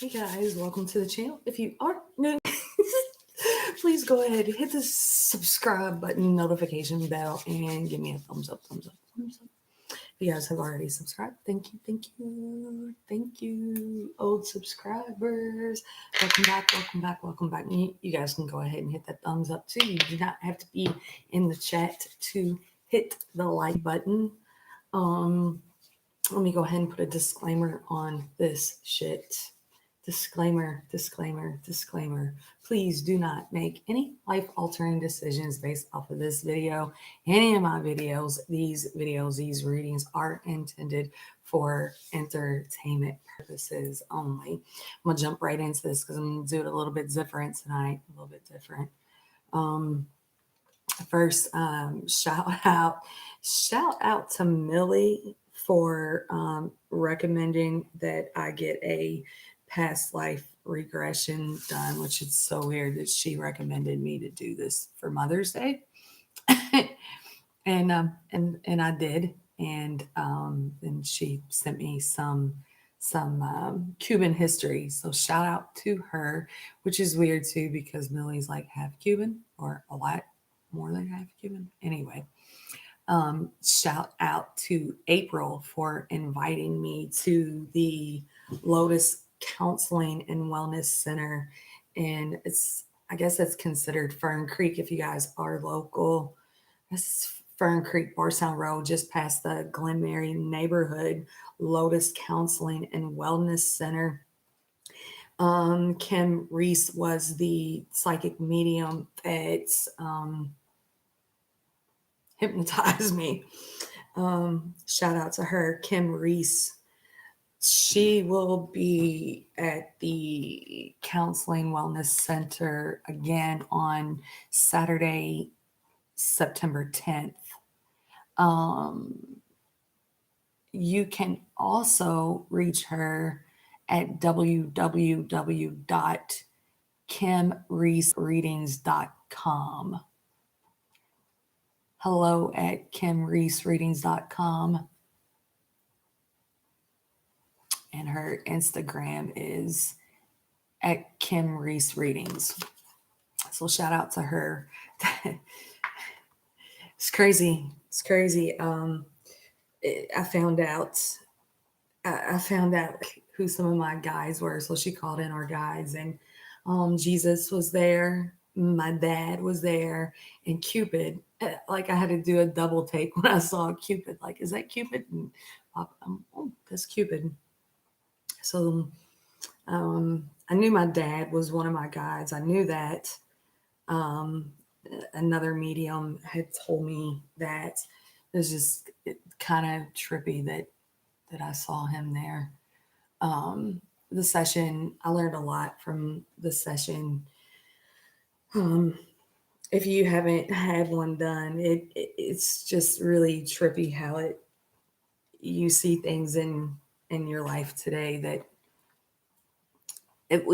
Hey guys, welcome to the channel. If you are new, please go ahead, hit the subscribe button, notification bell, and give me a thumbs up, thumbs up, thumbs up. If you guys have already subscribed, thank you, thank you, thank you, old subscribers. Welcome back, welcome back, welcome back. You guys can go ahead and hit that thumbs up too. You do not have to be in the chat to hit the like button. Let me go ahead and put a disclaimer on this shit. Disclaimer, disclaimer, disclaimer. Please do not make any life-altering decisions based off of this video. Any of my videos, these readings are intended for entertainment purposes only. I'm gonna jump right into this because I'm gonna do it a little bit different tonight. A little bit different. First, shout out to Millie for recommending that I get a past life regression done, which is so weird that she recommended me to do this for Mother's Day. and I did, and she sent me some Cuban history. So shout out to her, which is weird too because Millie's like half Cuban or a lot more than half Cuban. Anyway, shout out to April for inviting me to the Lotus Counseling and Wellness Center, and I guess it's considered Fern Creek if you guys are local. This is Fern Creek, Barstown Road, just past the Glen Mary neighborhood. Lotus Counseling and Wellness Center. Kim Reese was the psychic medium that hypnotized me. Shout out to her, Kim Reese. She will be at the Counseling Wellness Center again on Saturday, September 10th. You can also reach her at www.kimreesereadings.com. Hello at kimreesereadings.com. And her Instagram is at Kim Reese Readings. So shout out to her. It's crazy. It's crazy. I found out who some of my guides were. So she called in our guides, and Jesus was there. My dad was there, and Cupid. Like I had to do a double take when I saw Cupid. Like, is that Cupid? And oh, that's Cupid. So I knew my dad was one of my guides. I knew that. Another medium had told me that. It was just kind of trippy that I saw him there. The session, I learned a lot from the session. If you haven't had one done, it's just really trippy how you see things in your life today that it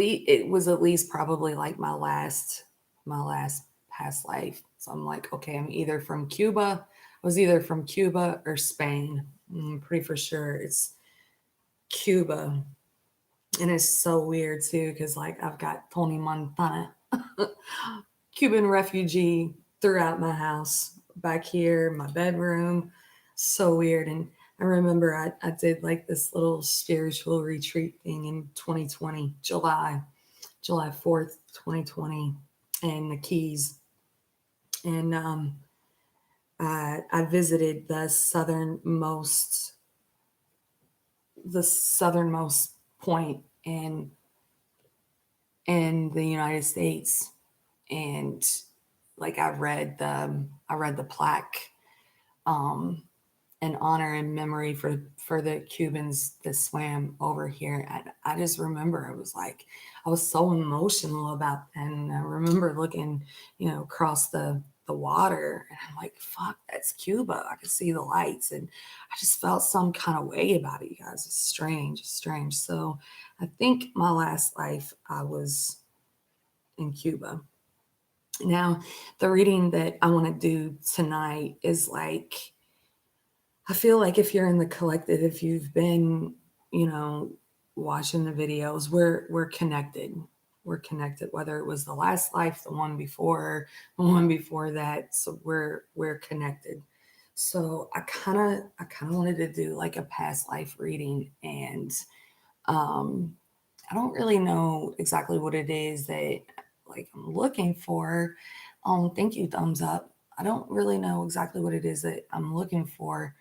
was at least probably like my last past life. So I'm like, okay, I'm either from Cuba. I was either from Cuba or Spain. I'm pretty for sure it's Cuba. And it's so weird too, because like I've got Tony Montana, Cuban refugee throughout my house, back here, my bedroom. So weird. And I remember I did like this little spiritual retreat thing in 2020, July 4th, 2020, in the Keys. And I visited the southernmost point in the United States, and like I read the plaque in honor and memory for the Cubans that swam over here. I just remember I was so emotional about that. And I remember looking, across the water, and I'm like, fuck, that's Cuba. I could see the lights, and I just felt some kind of way about it, you guys. It's strange. So I think my last life I was in Cuba. Now, the reading that I want to do tonight is like, I feel like if you're in the collective, if you've been, watching the videos, we're connected. We're connected, whether it was the last life, the one before that. So we're connected. So I kind of wanted to do like a past life reading, and I don't really know exactly what it is that like I'm looking for. Thank you, thumbs up. I don't really know exactly what it is that I'm looking for,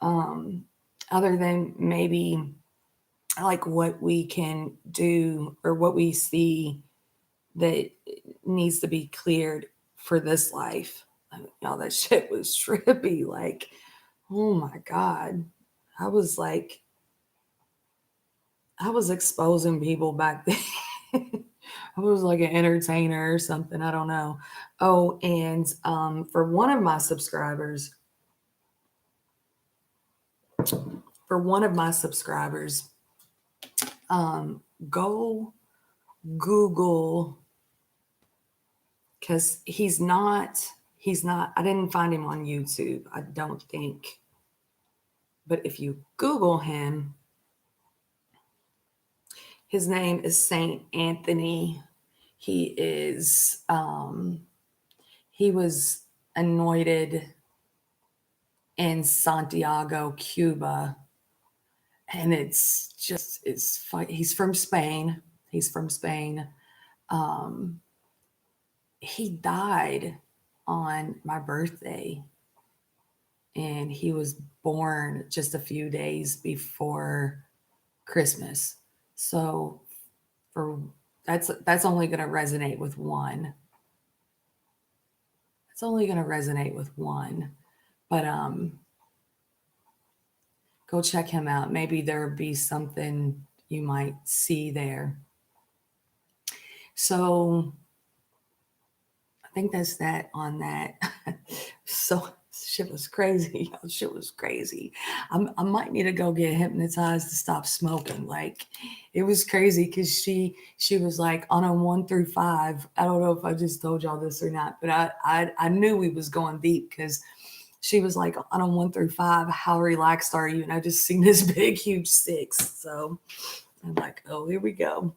um, other than maybe like what we can do or what we see that needs to be cleared for this life. Y'all, that shit was trippy. Like, oh my God. I was like, I was exposing people back then. I was like an entertainer or something. I don't know. Oh, and for one of my subscribers, for one of my subscribers, um, go Google, because he's not, I didn't find him on YouTube, I don't think. But if you Google him, his name is Saint Anthony. He is he was anointed in Santiago, Cuba, and he's from Spain. He's from Spain. Um, he died on my birthday, and he was born just a few days before Christmas. So for that's only going to resonate with one. It's only going to resonate with one. But go check him out. Maybe there'll be something you might see there. So I think that's that on that. So shit was crazy. Shit was crazy. I might need to go get hypnotized to stop smoking. Like, it was crazy because she was like, on a 1 through 5. I don't know if I just told y'all this or not, but I knew we was going deep because she was like, on a 1 through 5, how relaxed are you? And I just seen this big, huge 6. So I'm like, oh, here we go.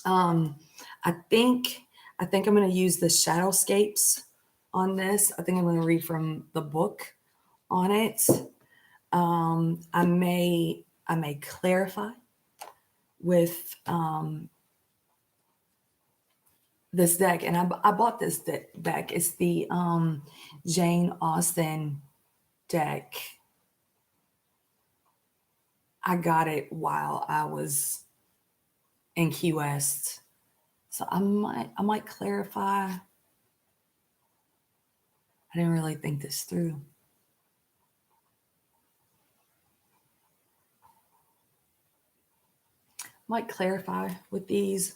Um, I think I'm going to use the shadowscapes on this. I think I'm going to read from the book on it. I may clarify with this deck, and I bought this deck. It's the Jane Austen deck. I got it while I was in Key West, so I might clarify. I didn't really think this through. Might clarify with these.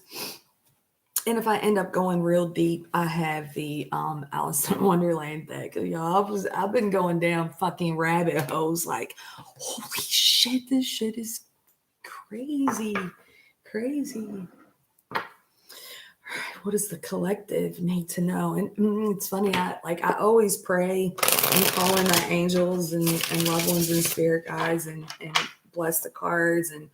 And if I end up going real deep, I have the Alice in Wonderland deck. Y'all, I've been going down fucking rabbit holes. Like, holy shit, this shit is crazy, crazy. What does the collective need to know? And it's funny, I always pray and call in my angels and loved ones and spirit guides and bless the cards and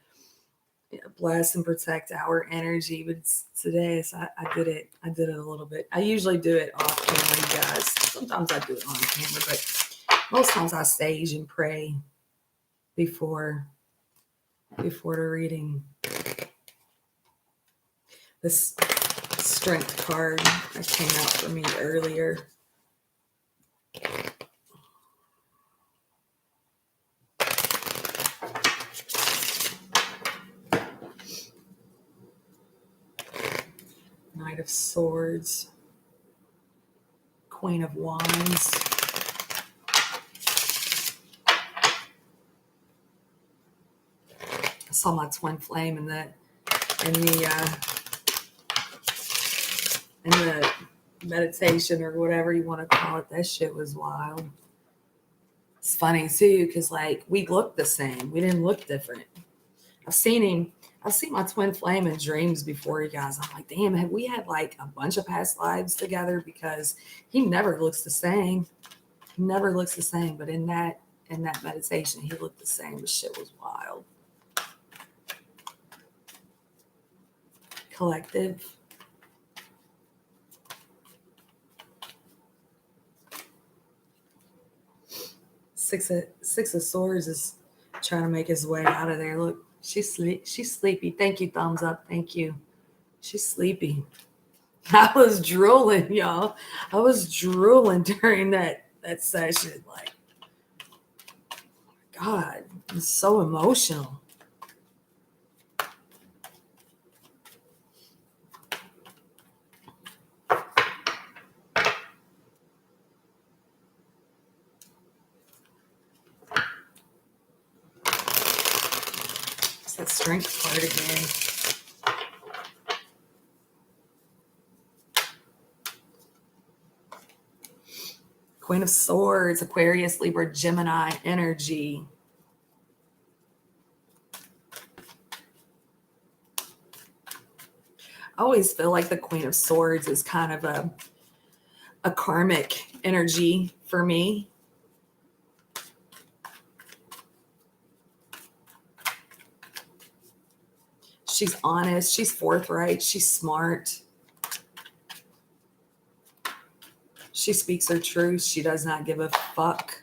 bless and protect our energy. But it's today, so I did it a little bit. I usually do it off camera, you guys. Sometimes I do it on camera, but most times I sage and pray before the reading. This strength card that came out for me earlier. Knight of Swords, Queen of Wands, I saw my twin flame in the meditation or whatever you want to call it. That shit was wild. It's funny too, because like we looked the same. We didn't look different. I've seen my twin flame in dreams before, you guys. I'm like, damn, have we had like a bunch of past lives together? Because he never looks the same. He never looks the same. But in that meditation, he looked the same. The shit was wild. collective. Six of Swords is trying to make his way out of there. Look, she's sleepy. Thank you, thumbs up. Thank you. She's sleepy. I was drooling, y'all. I was drooling during that session. Like, God, it's so emotional. It's that strength part again. Queen of Swords, Aquarius, Libra, Gemini energy. I always feel like the Queen of Swords is kind of a karmic energy for me. She's honest, she's forthright, she's smart. She speaks her truth. She does not give a fuck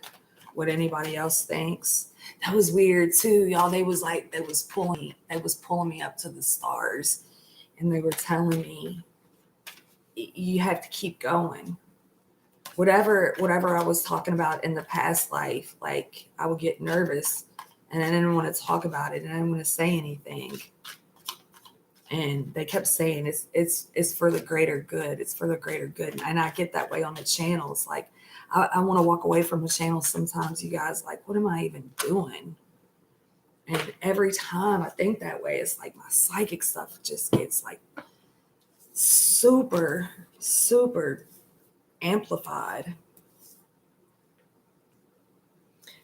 what anybody else thinks. That was weird too, y'all. They was pulling me up to the stars, and they were telling me you have to keep going. Whatever I was talking about in the past life, like I would get nervous and I didn't want to talk about it and I didn't want to say anything. And they kept saying it's for the greater good. It's for the greater good. And I get that way on the channels. Like I want to walk away from the channel sometimes, you guys, like, what am I even doing? And every time I think that way, it's like my psychic stuff just gets like super, super amplified.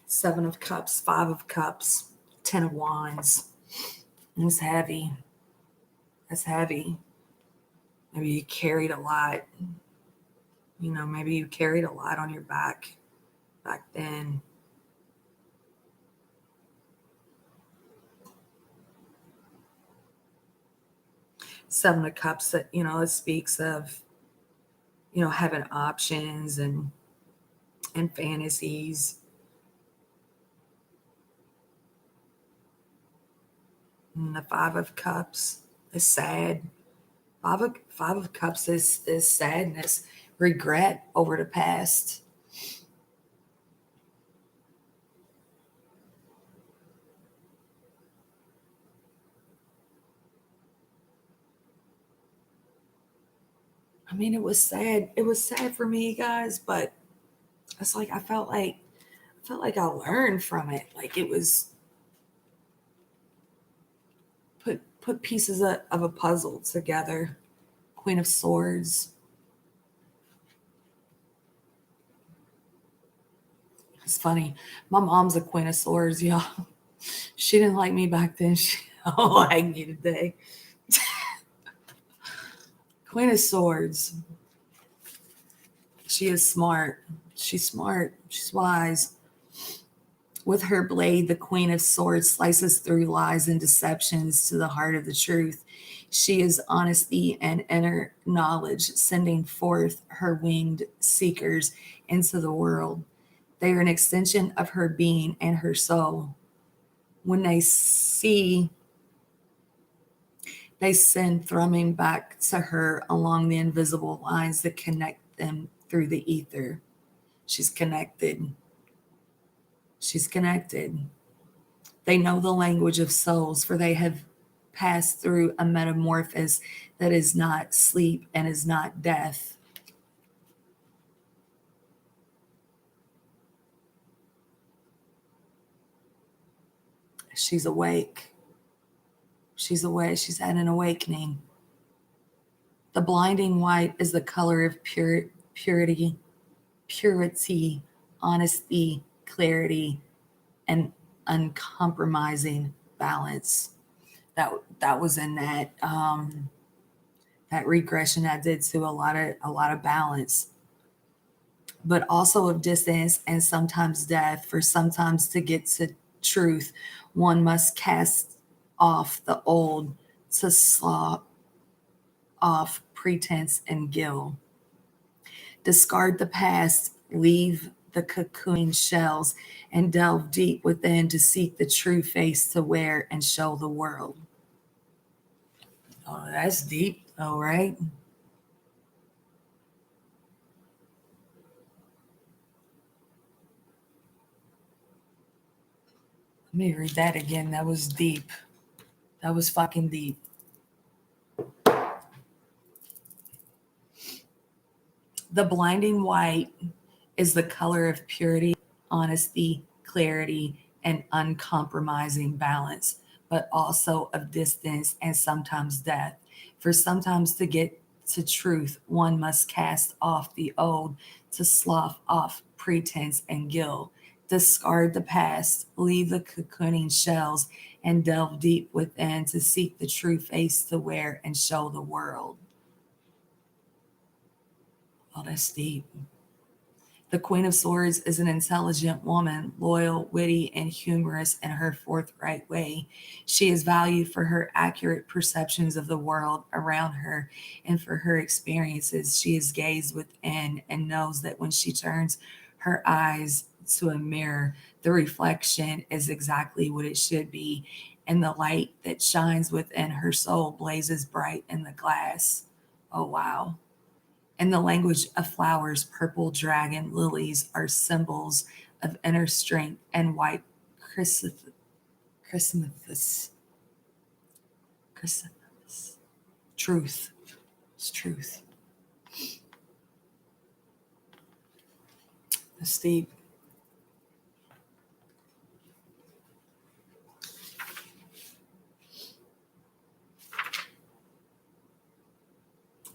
7 of Cups, 5 of Cups, 10 of Wands. It's heavy. That's heavy. Maybe you carried a lot. You know, maybe you carried a lot on your back then. Seven of Cups, that, you know, it speaks of, you know, having options and fantasies. And the 5 of Cups is sad. Five of Cups is sadness, regret over the past. I mean, it was sad. It was sad for me, guys, but it's like I felt like I learned from it. Like it was put pieces of a puzzle together. Queen of Swords. It's funny. My mom's a Queen of Swords, y'all. She didn't like me back then. She don't like me today. Queen of Swords. She is smart. She's smart. She's wise. With her blade, the Queen of Swords slices through lies and deceptions to the heart of the truth. She is honesty and inner knowledge, sending forth her winged seekers into the world. They are an extension of her being and her soul. When they send thrumming back to her along the invisible lines that connect them through the ether. She's connected. She's connected. They know the language of souls, for they have passed through a metamorphosis that is not sleep and is not death. She's awake. She's awake. She's had an awakening. The blinding white is the color of purity, honesty, clarity, and uncompromising balance. That was in that that regression I did to a lot of balance, but also of distance and sometimes death. For sometimes to get to truth, one must cast off the old to off pretense and guilt. Discard the past, leave the cocooning shells, and delve deep within to seek the true face to wear and show the world. Oh, that's deep, though, right? Let me read that again. That was deep. That was fucking deep. The blinding white is the color of purity, honesty, clarity, and uncompromising balance, but also of distance and sometimes death. For sometimes to get to truth, one must cast off the old to slough off pretense and guilt, discard the past, leave the cocooning shells, and delve deep within to seek the true face to wear and show the world. Oh, that's deep. The Queen of Swords is an intelligent woman, loyal, witty, and humorous in her forthright way. She is valued for her accurate perceptions of the world around her and for her experiences. She is gazed within and knows that when she turns her eyes to a mirror, the reflection is exactly what it should be, and the light that shines within her soul blazes bright in the glass. Oh, wow. In the language of flowers, purple dragon lilies are symbols of inner strength, and white chrysanthemums, chrysanthemums, truth. It's truth. That's deep.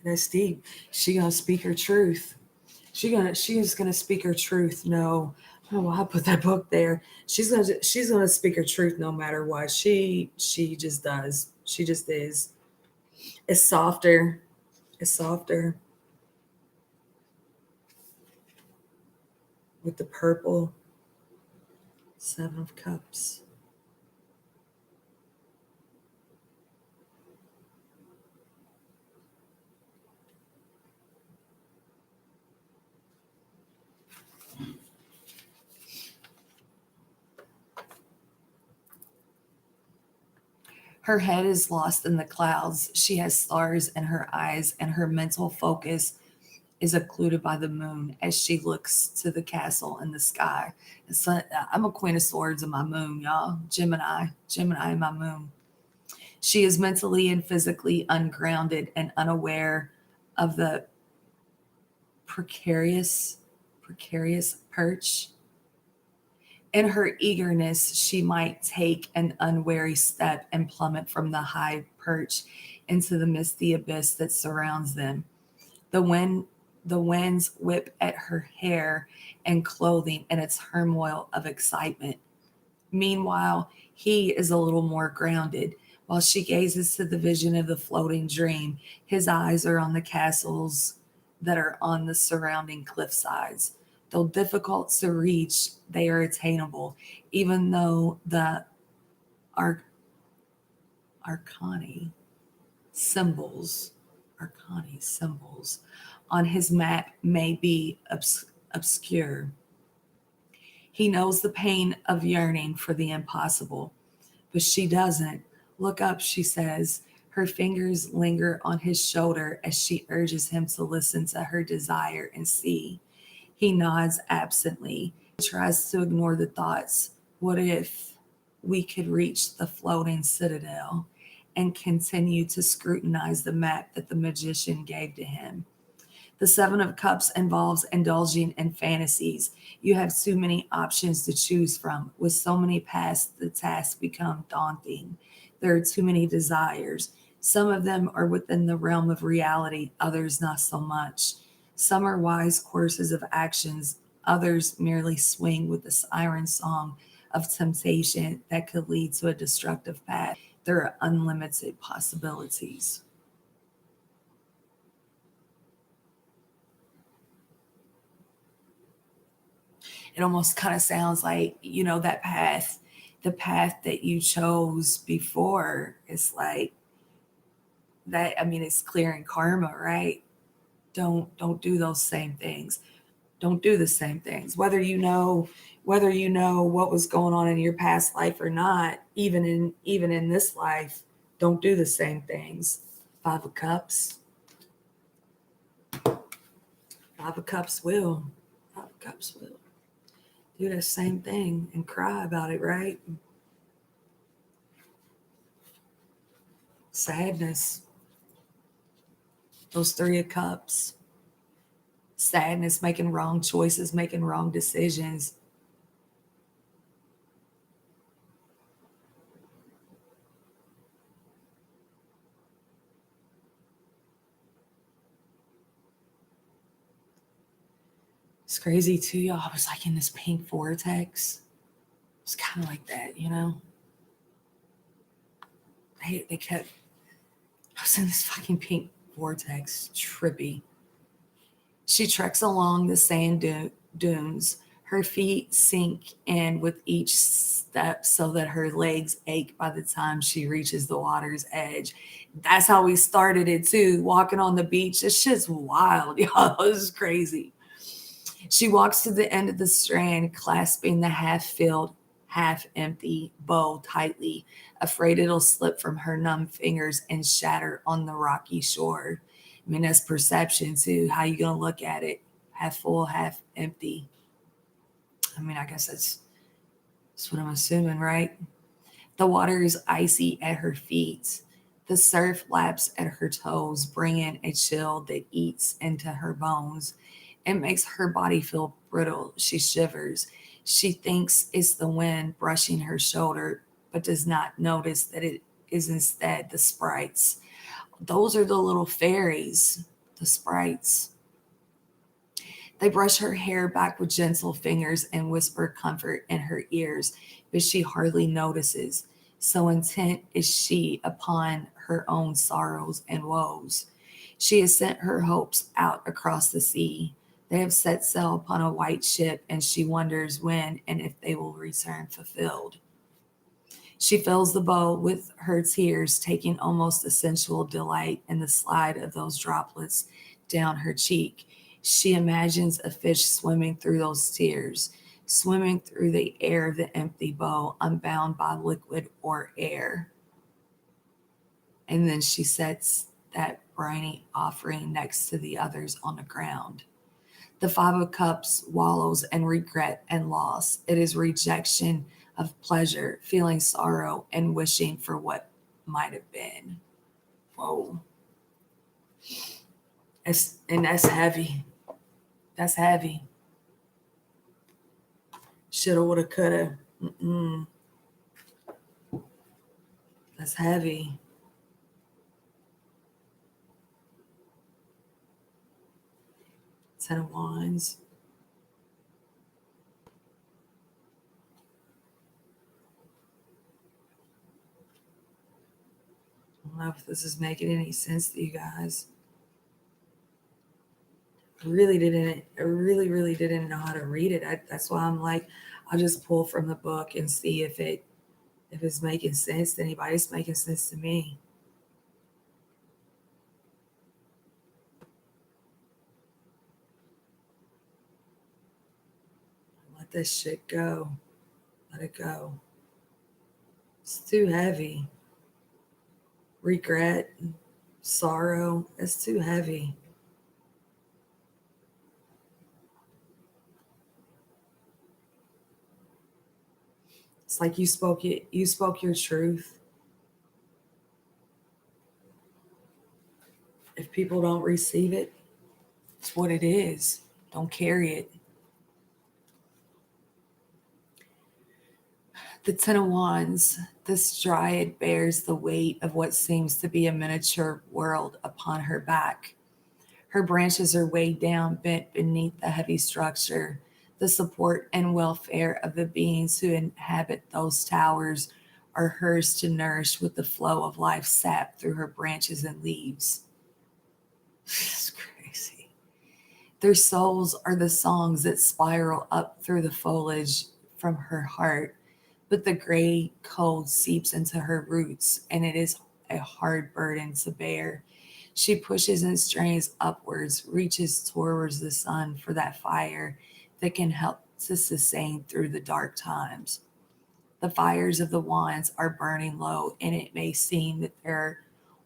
That's deep. She gonna speak her truth. She is gonna speak her truth. No, oh, well, I put that book there. She's gonna speak her truth no matter what. She just does. She just is. It's softer. It's softer with the purple. Seven of Cups. Her head is lost in the clouds. She has stars in her eyes, and her mental focus is occluded by the moon as she looks to the castle in the sky. So I'm a Queen of Swords in my moon, y'all. Gemini in my moon. She is mentally and physically ungrounded and unaware of the precarious, precarious perch. In her eagerness, she might take an unwary step and plummet from the high perch into the misty abyss that surrounds them. The wind the winds whip at her hair and clothing in a turmoil of excitement. Meanwhile, he is a little more grounded. While she gazes to the vision of the floating dream, his eyes are on the castles that are on the surrounding cliff sides. Though difficult to reach, they are attainable, even though the arc- arcani symbols, arcani symbols on his map may be obscure. He knows the pain of yearning for the impossible, but she doesn't. Look up, she says. Her fingers linger on his shoulder as she urges him to listen to her desire and see. He nods absently. He tries to ignore the thoughts. What if we could reach the floating citadel and continue to scrutinize the map that the magician gave to him? The Seven of Cups involves indulging in fantasies. You have too many options to choose from. With so many paths, the tasks become daunting. There are too many desires. Some of them are within the realm of reality, others not so much. Some are wise courses of actions, others merely swing with the siren song of temptation that could lead to a destructive path. There are unlimited possibilities. It almost kind of sounds like, that path, the path that you chose before. It's like that, I mean, it's clearing karma, right? Don't do those same things. Don't do the same things. Whether you know what was going on in your past life or not, even in this life, don't do the same things. Five of Cups. Five of Cups will. Five of Cups will. Do the same thing and cry about it, right? Sadness. Those Three of Cups. Sadness, making wrong choices, making wrong decisions. It's crazy too, y'all. I was like in this pink vortex. It's kind of like that. They kept. I was in this fucking pink vortex, trippy. She treks along the sand dunes. Her feet sink in with each step so that her legs ache by the time she reaches the water's edge. That's how we started it too, walking on the beach. This shit's wild, y'all. This is crazy. She walks to the end of the strand, clasping the half filled, half empty bowl tightly, afraid it'll slip from her numb fingers and shatter on the rocky shore. I mean, that's perception too. How you gonna look at it? Half full, half empty. I mean, I guess that's what I'm assuming, right? The water is icy at her feet. The surf laps at her toes, bringing a chill that eats into her bones. It makes her body feel brittle. She shivers. She thinks it's the wind brushing her shoulder, but does not notice that it is instead the sprites. Those are the little fairies, the sprites. They brush her hair back with gentle fingers and whisper comfort in her ears, but she hardly notices. So intent is she upon her own sorrows and woes. She has sent her hopes out across the sea. They have set sail upon a white ship, and she wonders when and if they will return fulfilled. She fills the bowl with her tears, taking almost a sensual delight in the slide of those droplets down her cheek. She imagines a fish swimming through those tears, swimming through the air of the empty bowl, unbound by liquid or air. And then she sets that briny offering next to the others on the ground. The Five of Cups wallows in regret and loss. It is rejection of pleasure, feeling sorrow, and wishing for what might have been. Whoa. And that's heavy. That's heavy. Shoulda, woulda, coulda. Mm-mm. That's heavy. Ten of Wands. I don't know if this is making any sense to you guys. I really didn't know how to read it. That's why I'm like, I'll just pull from the book and see if it's making sense to anybody. It's making sense to me. Let this shit go. Let it go. It's too heavy. Regret, sorrow, it's too heavy. It's like you spoke your truth. If people don't receive it, it's what it is. Don't carry it. The Ten of Wands, this dryad bears the weight of what seems to be a miniature world upon her back. Her branches are weighed down, bent beneath the heavy structure. The support and welfare of the beings who inhabit those towers are hers to nourish with the flow of life sap through her branches and leaves. It's crazy. Their souls are the songs that spiral up through the foliage from her heart, but the gray cold seeps into her roots, and it is a hard burden to bear. She pushes and strains upwards, reaches towards the sun for that fire that can help to sustain through the dark times. The fires of the wands are burning low, and it may seem that there are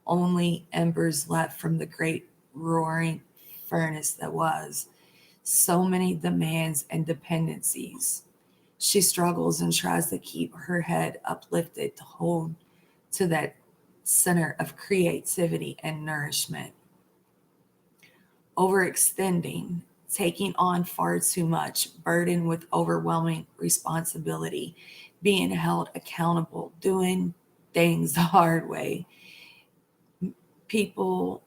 only embers left from the great roaring furnace that was. So many demands and dependencies. She struggles and tries to keep her head uplifted to hold to that center of creativity and nourishment. Overextending, taking on far too much, burdened with overwhelming responsibility, being held accountable, doing things the hard way. People,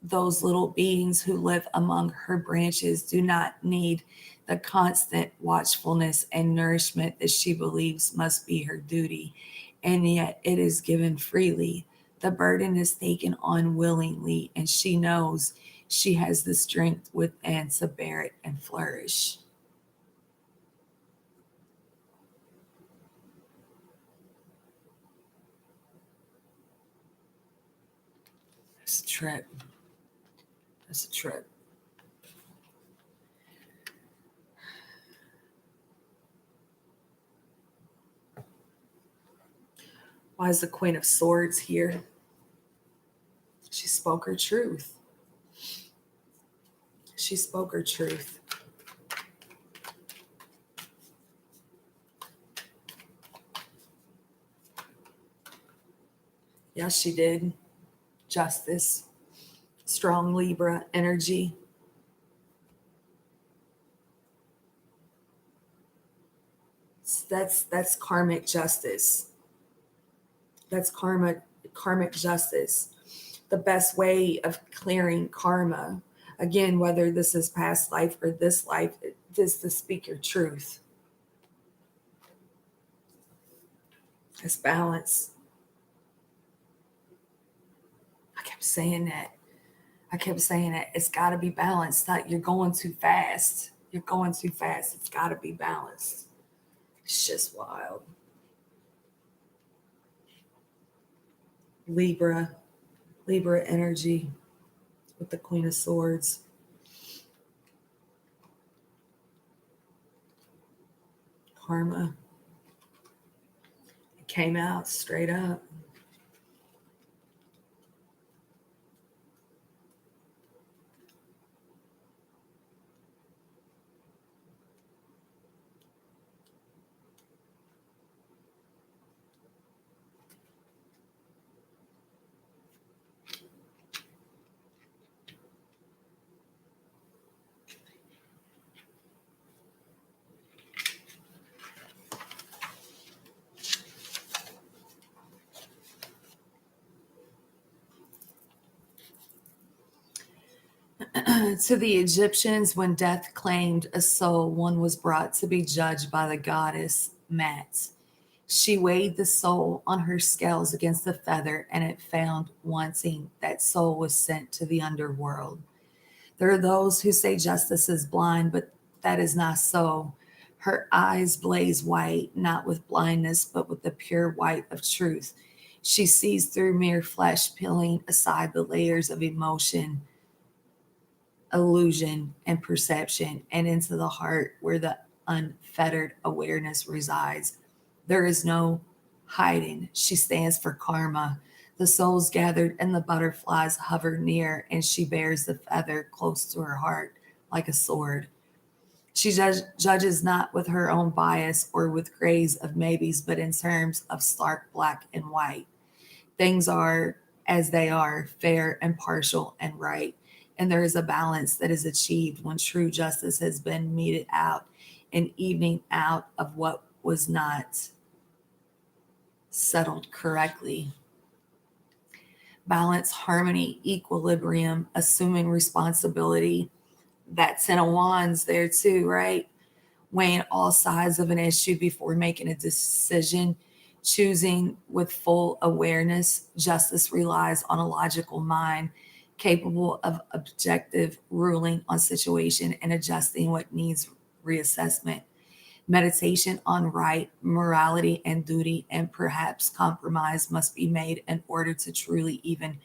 those little beings who live among her branches, do not need the constant watchfulness and nourishment that she believes must be her duty, and yet it is given freely. The burden is taken on willingly, and she knows she has the strength within to bear it and flourish. It's a trip. It's a trip. Why is the Queen of Swords here? She spoke her truth. She spoke her truth. Yes, she did. Justice, strong Libra energy. That's karmic justice. That's karmic justice. The best way of clearing karma, again, whether this is past life or this life, is to speak your truth. It's balance. I kept saying that. I kept saying that it's got to be balanced. Not you're going too fast. You're going too fast. It's got to be balanced. It's just wild. Libra, Libra energy with the Queen of Swords. Karma. It came out straight up. To the Egyptians, when death claimed a soul, one was brought to be judged by the goddess Mat. She weighed the soul on her scales against the feather, and it found wanting. That soul was sent to the underworld. There are those who say justice is blind, but that is not so. Her eyes blaze white, not with blindness, but with the pure white of truth. She sees through mere flesh, peeling aside the layers of emotion, illusion, and perception, and into the heart where the unfettered awareness resides. There is no hiding. She stands for karma. The souls gathered and the butterflies hover near, and she bears the feather close to her heart like a sword. She judges not with her own bias or with grays of maybes, but in terms of stark black and white. Things are as they are, fair and partial and right. And there is a balance that is achieved when true justice has been meted out, an evening out of what was not settled correctly. Balance, harmony, equilibrium, assuming responsibility. That Ten of Wands there too, right? Weighing all sides of an issue before making a decision, choosing with full awareness. Justice relies on a logical mind capable of objective ruling on situation and adjusting what needs reassessment. Meditation on right, morality, and duty, and perhaps compromise must be made in order to truly even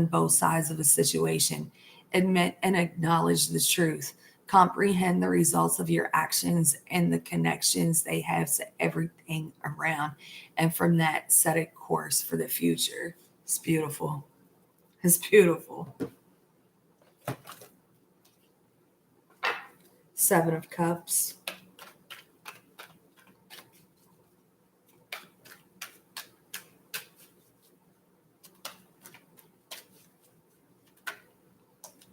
both sides of a situation, admit and acknowledge the truth, comprehend the results of your actions and the connections they have to everything around, and from that, set a course for the future. It's beautiful. It's beautiful. Seven of Cups.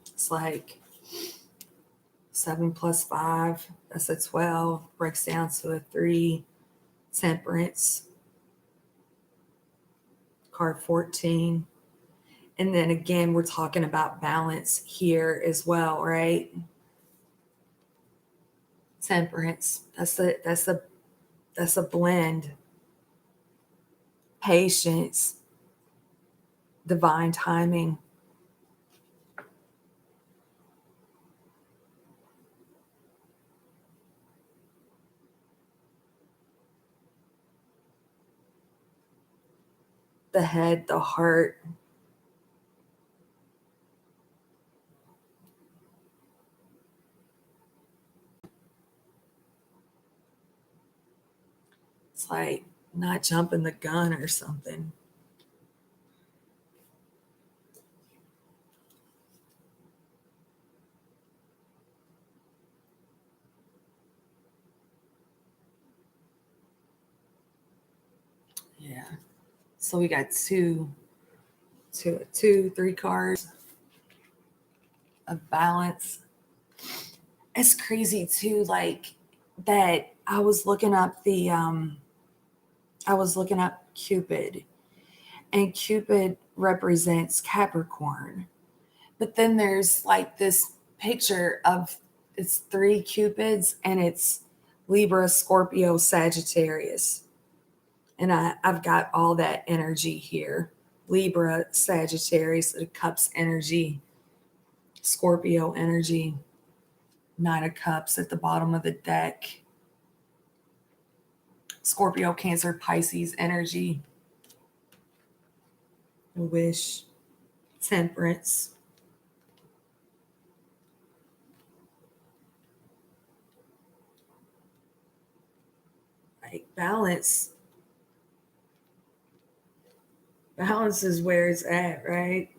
It's like 7 plus 5, that's a 12, breaks down to a 3. Temperance, card 14. And then again, we're talking about balance here as well, right? Temperance. That's a blend. Patience, divine timing. The head, the heart. It's like not jumping the gun or something. Yeah. So we got three cards of balance. It's crazy too, like that I was looking up Cupid, and Cupid represents Capricorn. But then there's like this picture of it's 3 Cupids, and it's Libra, Scorpio, Sagittarius. And I've got all that energy here. Libra, Sagittarius, the Cups energy, Scorpio energy, Nine of Cups at the bottom of the deck, Scorpio, Cancer, Pisces energy, Wish, Temperance. Like balance. Balance is where it's at, right?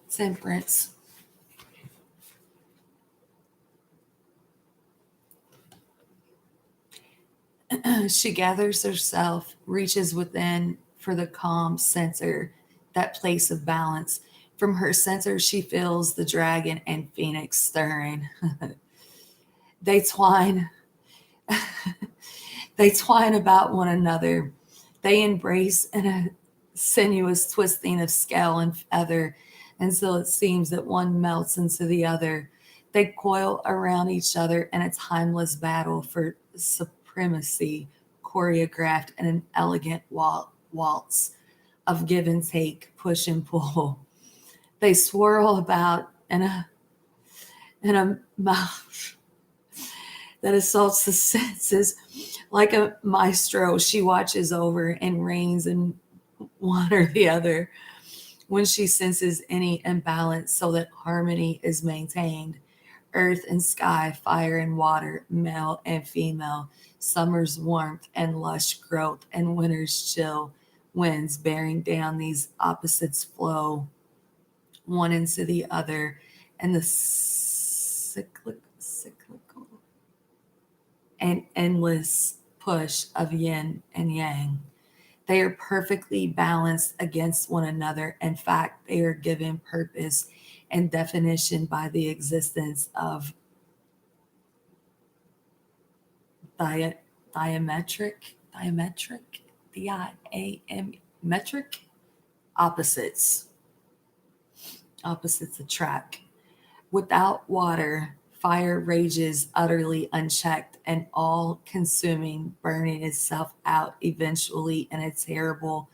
Temperance. She gathers herself, reaches within for the calm center, that place of balance. From her center, she feels the dragon and phoenix stirring. They twine, they twine about one another. They embrace in a sinuous twisting of scale and feather until it seems that one melts into the other. They coil around each other in a timeless battle for supremacy, choreographed in an elegant waltz of give and take, push and pull. They swirl about in a mouth that assaults the senses. Like a maestro, she watches over and reins in one or the other when she senses any imbalance so that harmony is maintained. Earth and sky, fire and water, male and female, summer's warmth and lush growth, and winter's chill winds bearing down, these opposites flow one into the other, and the cyclical and endless push of yin and yang. They are perfectly balanced against one another. In fact, they are given purpose and definition by the existence of dia- diametric, metric opposites. Opposites attract. Without water, fire rages utterly unchecked and all consuming, burning itself out eventually in a terrible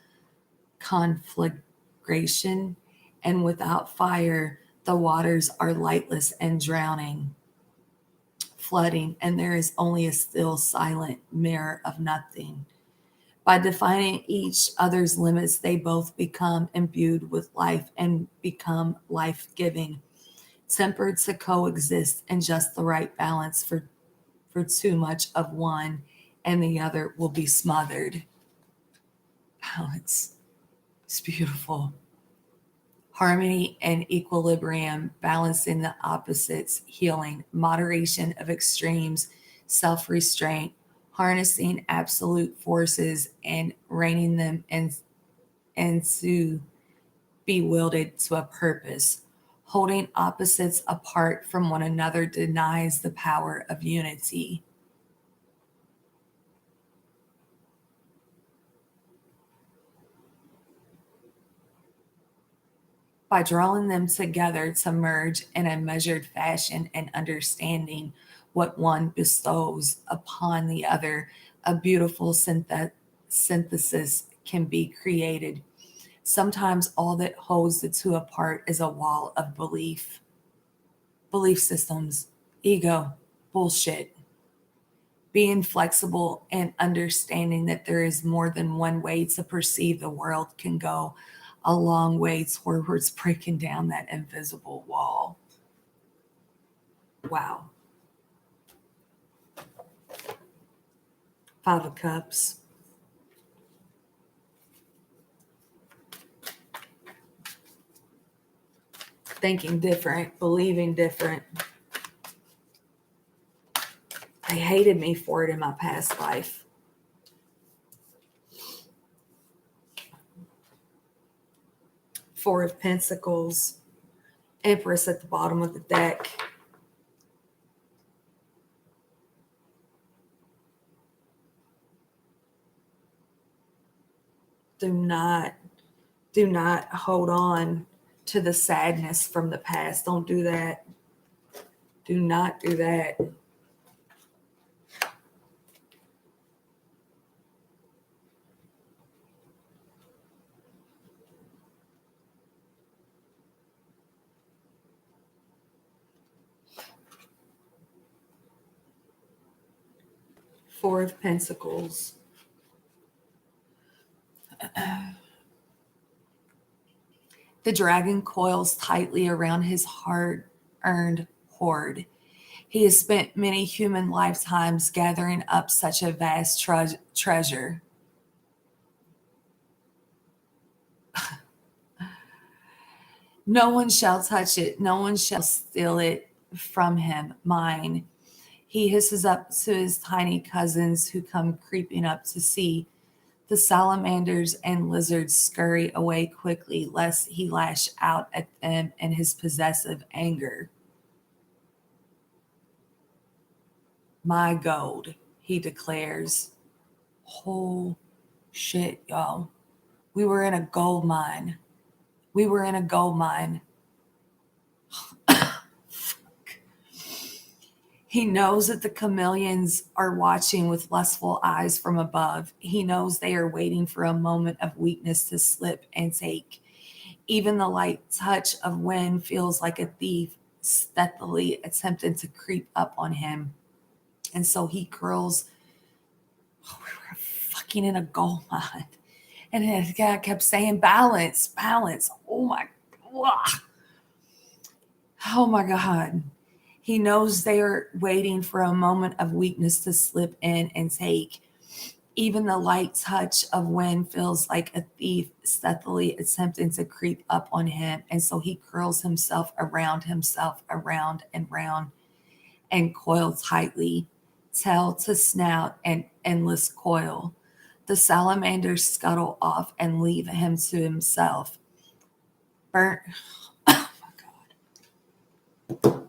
conflagration. And without fire, the waters are lightless and drowning, flooding, and there is only a still, silent mirror of nothing. By defining each other's limits, they both become imbued with life and become life giving, tempered to coexist in just the right balance for too much of one, and the other will be smothered. Balance. It's beautiful. Harmony and equilibrium, balancing the opposites, healing, moderation of extremes, self restraint, harnessing absolute forces and reining them and to be wielded to a purpose. Holding opposites apart from one another denies the power of unity. By drawing them together to merge in a measured fashion and understanding what one bestows upon the other, a beautiful synthesis can be created. Sometimes all that holds the two apart is a wall of belief systems, ego, bullshit. Being flexible and understanding that there is more than one way to perceive the world can go a long way towards breaking down that invisible wall. Wow. Five of Cups. Thinking different, believing different. They hated me for it in my past life. Four of Pentacles. Empress at the bottom of the deck. Do not hold on to the sadness from the past. Don't do that. Do not do that. Four of Pentacles. The dragon coils tightly around his hard-earned hoard. He has spent many human lifetimes gathering up such a vast treasure. No one shall touch it. No one shall steal it from him. Mine. He hisses up to his tiny cousins who come creeping up to see. The salamanders and lizards scurry away quickly, lest he lash out at them in his possessive anger. My gold, he declares. Whole shit, y'all. We were in a gold mine. We were in a gold mine. He knows that the chameleons are watching with lustful eyes from above. He knows they are waiting for a moment of weakness to slip and take. Even the light touch of wind feels like a thief stealthily attempting to creep up on him. And so he curls. Oh, we were fucking in a gold mine. And his guy kept saying, balance, balance. Oh my God. He knows they are waiting for a moment of weakness to slip in and take. Even the light touch of wind feels like a thief stealthily attempting to creep up on him. And so he curls himself, around and round, and coil tightly, tail to snout, and endless coil. The salamanders scuttle off and leave him to himself. Burnt. Oh my God.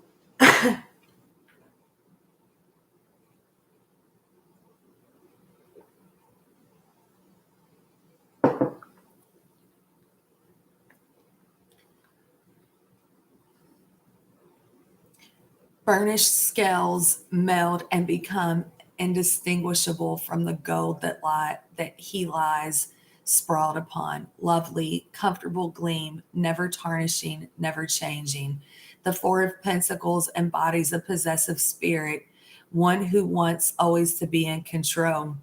Burnished scales meld and become indistinguishable from the gold that he lies sprawled upon. Lovely, comfortable gleam, never tarnishing, never changing. The Four of Pentacles embodies a possessive spirit, one who wants always to be in control.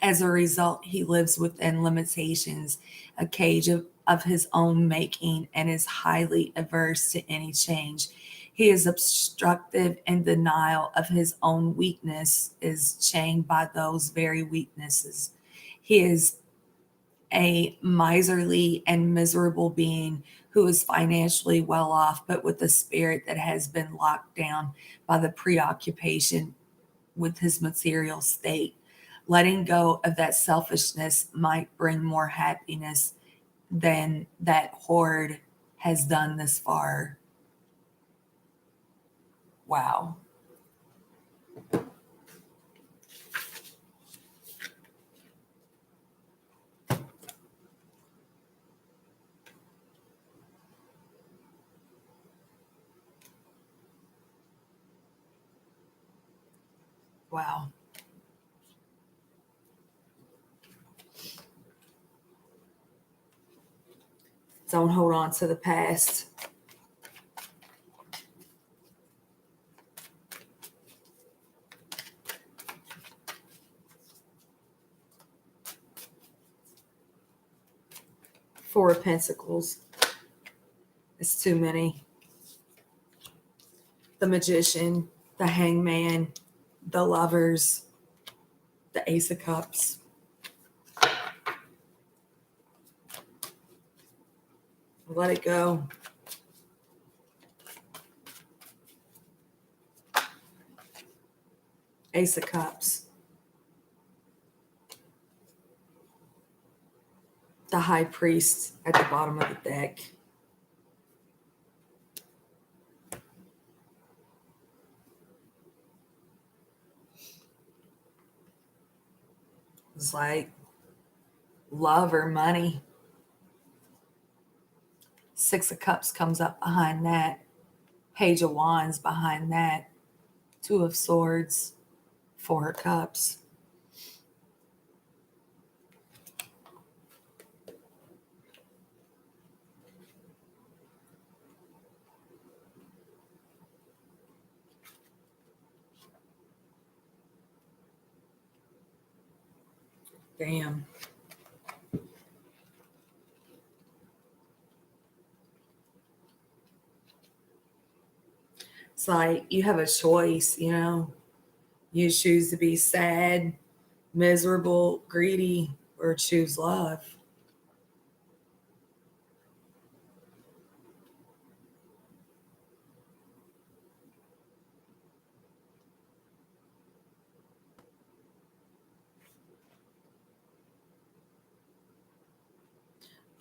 As a result, he lives within limitations, a cage of his own making, and is highly averse to any change. He is obstructive and denial of his own weakness, is chained by those very weaknesses. He is a miserly and miserable being who is financially well off, but with a spirit that has been locked down by the preoccupation with his material state. Letting go of that selfishness might bring more happiness than that hoard has done this far. Wow. Wow. Don't hold on to the past. Four of Pentacles. It's too many. The Magician, the Hangman, the Lovers, the Ace of Cups. Let it go. Ace of Cups. The High Priest at the bottom of the deck. It's like love or money. Six of Cups comes up behind that. Page of Wands behind that. Two of Swords. Four of Cups. Damn. It's like you have a choice, you know. You choose to be sad, miserable, greedy, or choose love.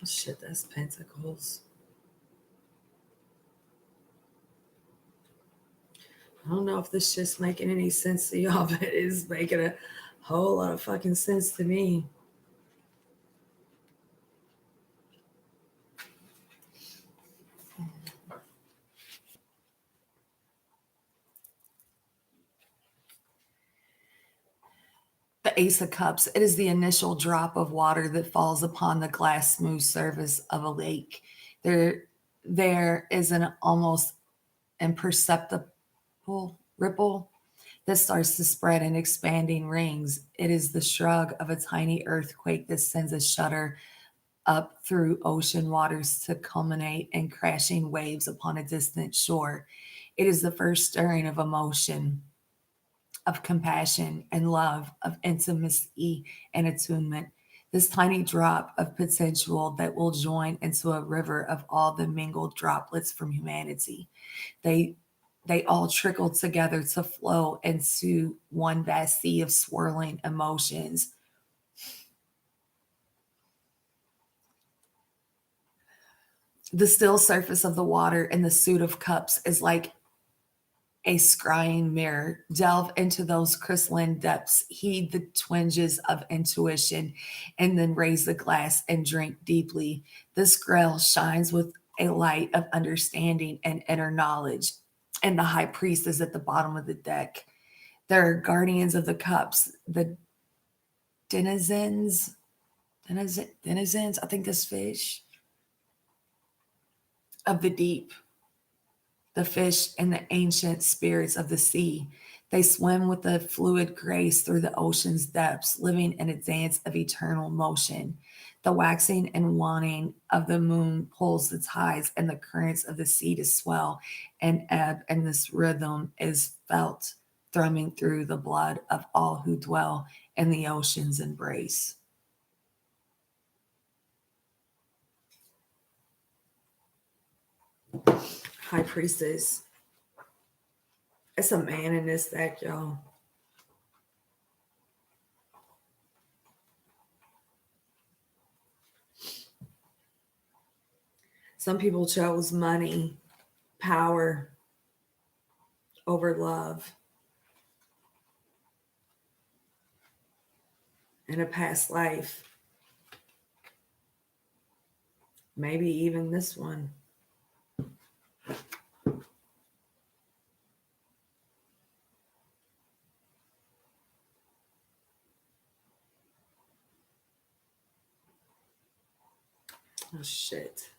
Oh, shit, that's Pentacles. I don't know if this shit's making any sense to y'all, but it is making a whole lot of fucking sense to me. The Ace of Cups, it is the initial drop of water that falls upon the glass smooth surface of a lake. There is an almost imperceptible ripple that starts to spread in expanding rings. It is the shrug of a tiny earthquake that sends a shudder up through ocean waters to culminate in crashing waves upon a distant shore. It is the first stirring of emotion, of compassion and love, of intimacy and attunement. This tiny drop of potential that will join into a river of all the mingled droplets from humanity. They they all trickle together to flow into one vast sea of swirling emotions. The still surface of the water in the suit of cups is like a scrying mirror. Delve into those crystalline depths, heed the twinges of intuition, and then raise the glass and drink deeply. This grail shines with a light of understanding and inner knowledge. And the high priest is at the bottom of the deck. They're guardians of the cups, the denizens, denizens, I think this fish of the deep, the fish and the ancient spirits of the sea. They swim with a fluid grace through the ocean's depths, living in a dance of eternal motion. The waxing and waning of the moon pulls the tides and the currents of the sea to swell and ebb, and this rhythm is felt thrumming through the blood of all who dwell in the ocean's embrace. High priestess. It's a man in this deck, y'all. Some people chose money, power over love, in a past life. Maybe even this one. Oh, shit.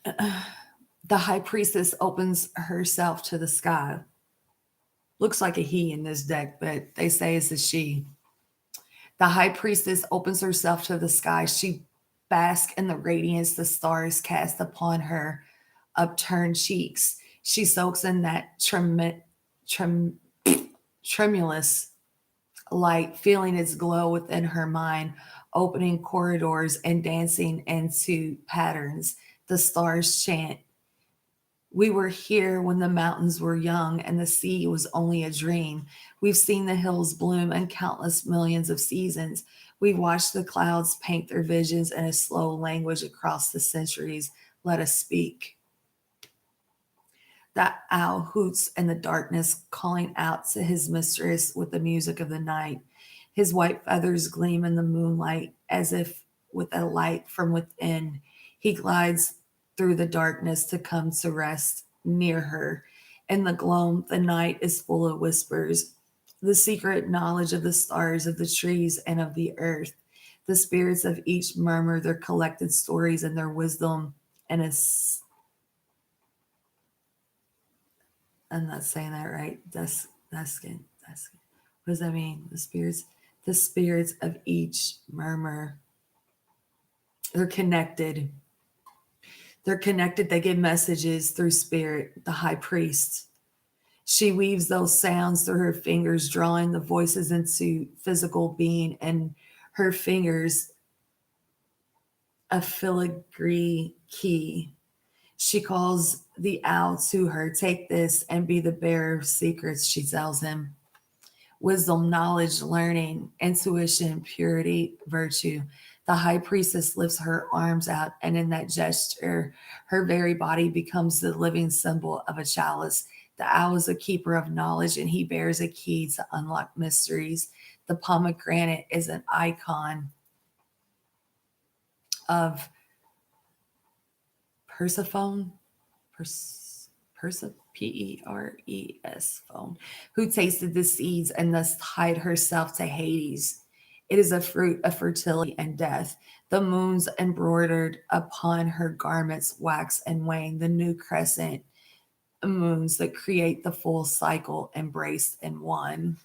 The high priestess opens herself to the sky. Looks like a he in this deck, but they say it's a she. The high priestess opens herself to the sky. She basks in the radiance the stars cast upon her upturned cheeks. She soaks in that trem- tremulous light, feeling its glow within her mind, opening corridors and dancing into patterns. The stars chant, "We were here when the mountains were young and the sea was only a dream. We've seen the hills bloom in countless millions of seasons. We've watched the clouds paint their visions in a slow language across the centuries. Let us speak." That owl hoots in the darkness, calling out to his mistress with the music of the night. His white feathers gleam in the moonlight as if with a light from within. He glides through the darkness to come to rest near her. In the gloam, the night is full of whispers, the secret knowledge of the stars, of the trees, and of the earth. The spirits of each murmur their collected stories and their wisdom, and I'm not saying that right. Deskin. What does that mean? The spirits of each murmur. They're connected. They're connected. They give messages through spirit. The high priest. She weaves those sounds through her fingers, drawing the voices into physical being, and her fingers a filigree key. She calls the owl to her. "Take this and be the bearer of secrets," she tells him. Wisdom, knowledge, learning, intuition, purity, virtue. The high priestess lifts her arms out, and in that gesture, her very body becomes the living symbol of a chalice. The owl is a keeper of knowledge, and he bears a key to unlock mysteries. The pomegranate is an icon of Persephone, Peres phone, who tasted the seeds and thus tied herself to Hades. It is a fruit of fertility and death. The moons embroidered upon her garments wax and wane, the new crescent moons that create the full cycle embraced in one.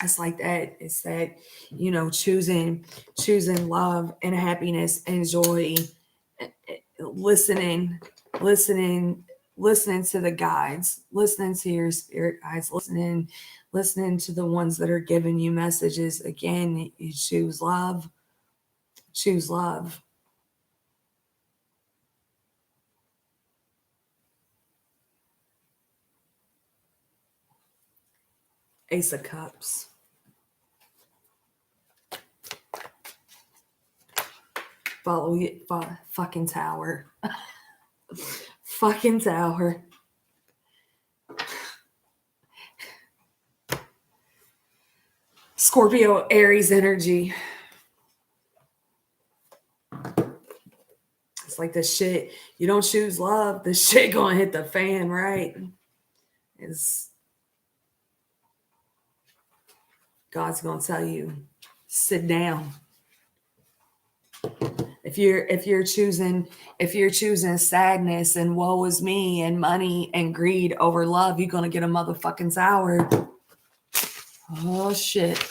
It's like that. It's that, choosing love and happiness and joy, listening, listening, listening to the guides, listening to your spirit guides, listening to the ones that are giving you messages. Again, you choose love. Choose love. Ace of Cups. Follow it. Fucking tower. Fucking tower. Scorpio, Aries energy. It's like this shit. You don't choose love. This shit gonna hit the fan, right? Is God's gonna tell you, sit down. If you're choosing sadness and woe is me and money and greed over love, you're gonna get a motherfucking tower. Oh shit.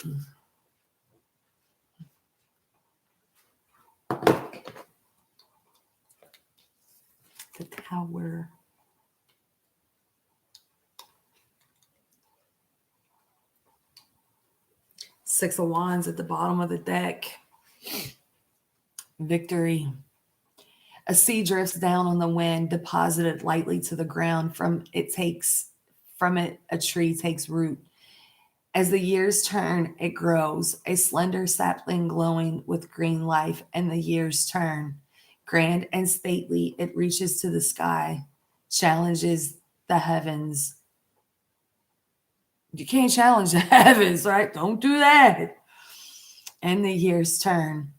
The tower. Six of Wands at the bottom of the deck. Victory. A sea drifts down on the wind, deposited lightly to the ground. From it a tree takes root. As the years turn, it grows, a slender sapling glowing with green life, and the years turn. Grand and stately, it reaches to the sky, challenges the heavens. You can't challenge the heavens, right? Don't do that. And the years turn.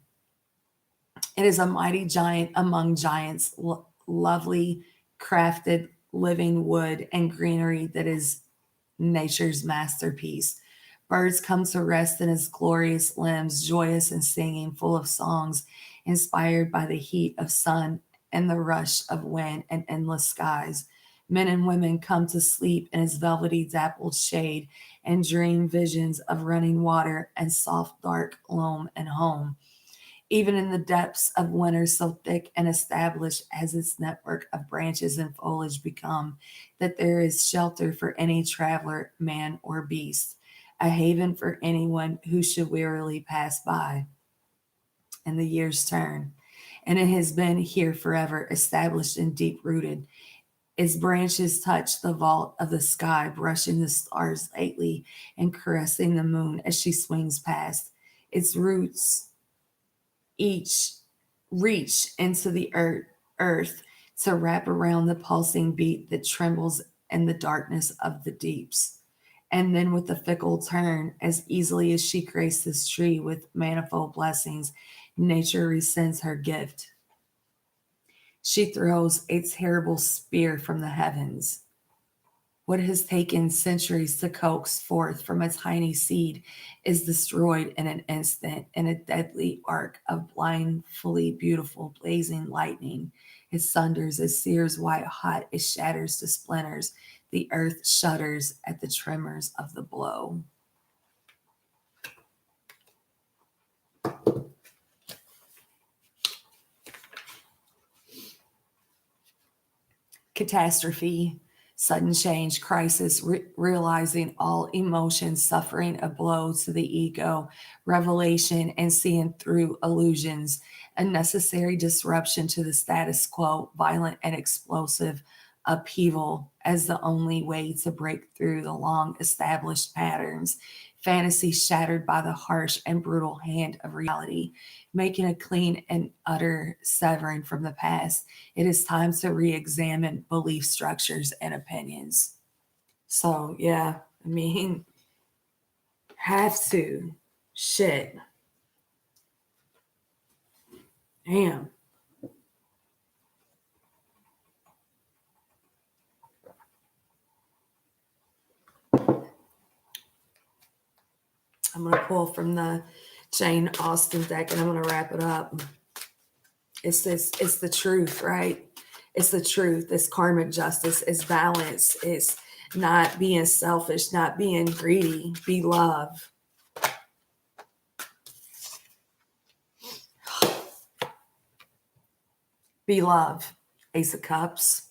It is a mighty giant among giants, lovely, crafted, living wood and greenery that is nature's masterpiece. Birds come to rest in its glorious limbs, joyous and singing, full of songs, inspired by the heat of sun and the rush of wind and endless skies. Men and women come to sleep in its velvety dappled shade and dream visions of running water and soft dark loam and home. Even in the depths of winter so thick and established has its network of branches and foliage become, that there is shelter for any traveler, man or beast, a haven for anyone who should wearily pass by. And the years turn, and it has been here forever, established and deep rooted. Its branches touch the vault of the sky, brushing the stars lightly and caressing the moon as she swings past. Its roots each reach into the earth to wrap around the pulsing beat that trembles in the darkness of the deeps. And then, with a fickle turn, as easily as she graced this tree with manifold blessings, nature resends her gift. She throws a terrible spear from the heavens. What has taken centuries to coax forth from a tiny seed is destroyed in an instant in a deadly arc of blindfully beautiful blazing lightning. It sunders, it sears white hot, it shatters to splinters. The earth shudders at the tremors of the blow. Catastrophe, sudden change, crisis, realizing all emotions, suffering a blow to the ego, revelation and seeing through illusions, a necessary disruption to the status quo, violent and explosive upheaval as the only way to break through the long established patterns, fantasy shattered by the harsh and brutal hand of reality, making a clean and utter severing from the past. It is time to re examine belief structures and opinions. So, yeah, I mean, have to. Shit. Damn. I'm going to pull from the Jane Austen deck and I'm going to wrap it up. It's the truth, right? It's the truth. It's karmic justice. It's balance. It's not being selfish, not being greedy. Be love. Be love. Ace of Cups.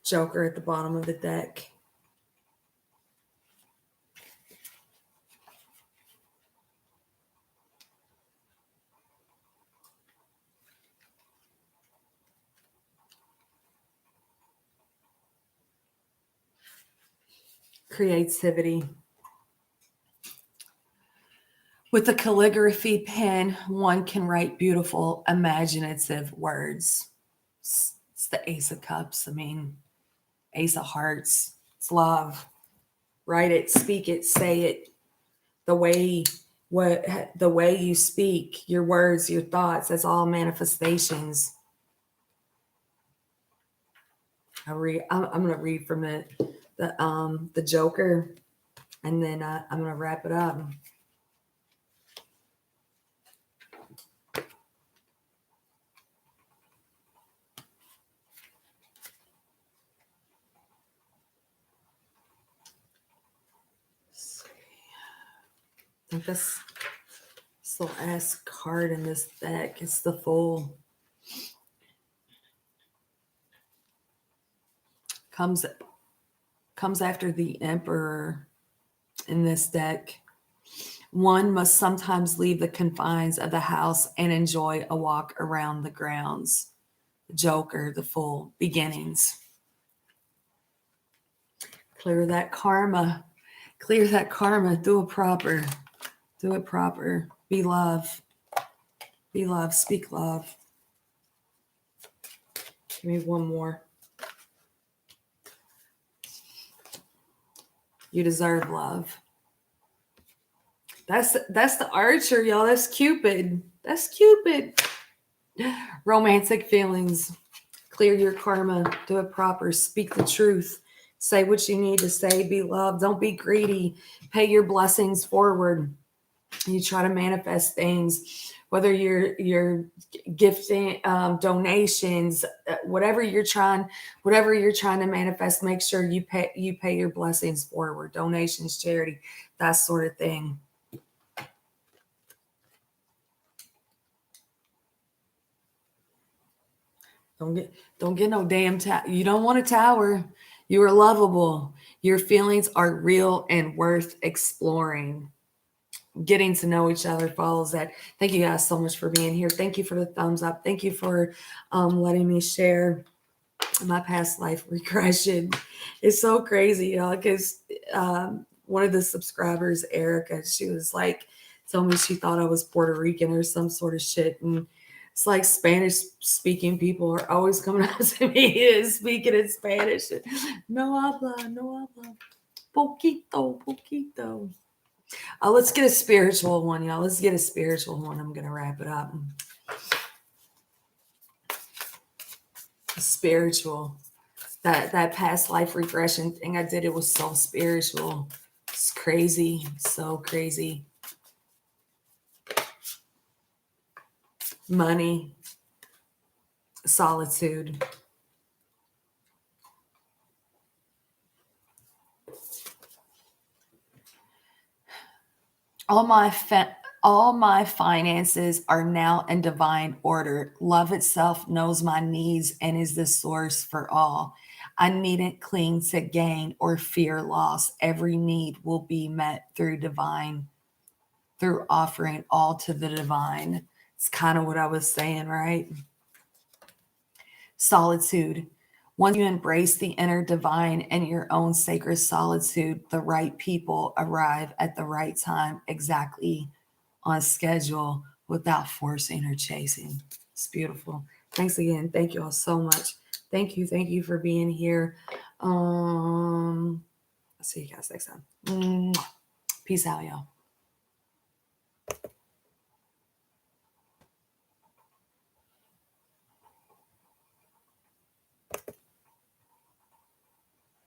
Joker at the bottom of the deck. Creativity. With the calligraphy pen, one can write beautiful, imaginative words. It's the Ace of Cups. I mean, Ace of Hearts. It's love. Write it, speak it, say it. The way the way you speak, your words, your thoughts, that's all manifestations. I'm gonna read from the Joker, and then I'm gonna wrap it up. I think this little ass card in this deck is the Fool. Comes after the Emperor in this deck. One must sometimes leave the confines of the house and enjoy a walk around the grounds. The Joker, the Fool, beginnings. Clear that karma. Clear that karma. Do it proper. Do it proper. Be love. Be love. Speak love. Give me one more. You deserve love. That's the Archer, y'all. That's Cupid. That's Cupid. Romantic feelings. Clear your karma. Do it proper. Speak the truth. Say what you need to say. Be loved. Don't be greedy. Pay your blessings forward. You try to manifest things, whether you're gifting, donations, whatever you're trying to manifest. Make sure you pay your blessings forward. Donations, charity, that sort of thing. Don't get no damn you don't want a tower. You are lovable. Your feelings are real and worth exploring. Getting to know each other follows that. Thank you guys so much for being here. Thank you for the thumbs up. Thank you for letting me share my past life regression. It's so crazy, y'all, because one of the subscribers, Erica, she was like, told me she thought I was Puerto Rican or some sort of shit. And it's like Spanish speaking people are always coming up to me and speaking in Spanish. No habla, no habla. Poquito, poquito. Let's get a spiritual one, y'all. Let's get a spiritual one. I'm going to wrap it up. Spiritual. That past life regression thing I did, it was so spiritual. It's crazy. So crazy. Money. Solitude. All my finances are now in divine order. Love itself knows my needs and is the source for all. I needn't cling to gain or fear loss. Every need will be met through offering all to the divine. It's kind of what I was saying, right? Solitude. Once you embrace the inner divine and your own sacred solitude, the right people arrive at the right time, exactly on schedule, without forcing or chasing. It's beautiful. Thanks again. Thank you all so much. Thank you for being here. I'll see you guys next time. Peace out, y'all.